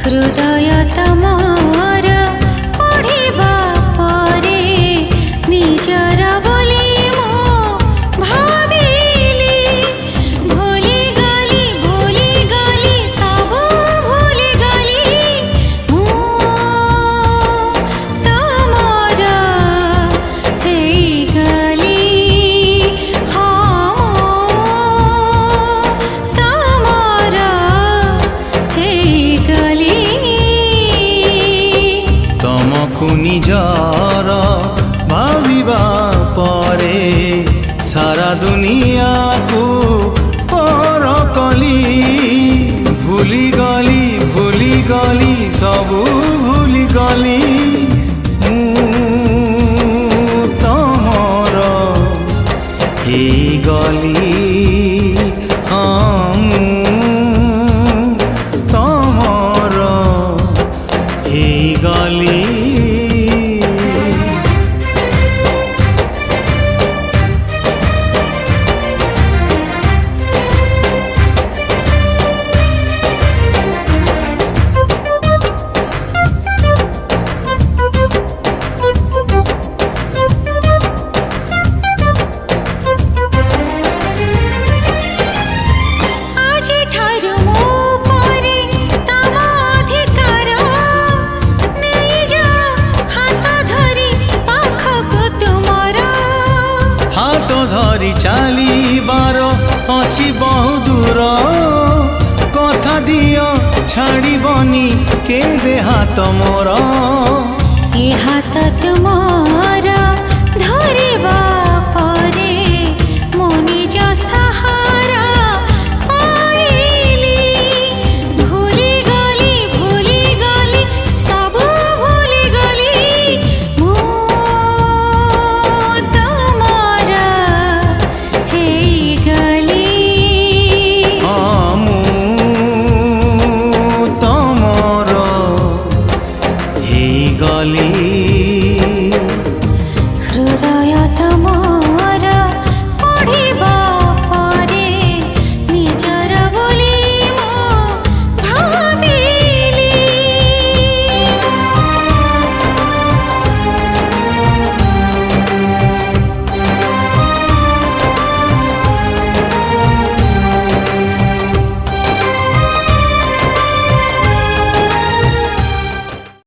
हृदय तमर पढ़िबा परे निजर बोली मो भाविली भूली गली सब भूली गली मु तमर हेई गली हाँ तमर हेई गली तमकु निजर भाविबा परे सारा दुनिया को पर कली भूली गली सब भूली गली तमर हे गली हाँ तमर हे गली। चालीबार अच्छी बहु दूर कथा दियो छाड़बनी केबे हाथ मोर ए हाथ तुम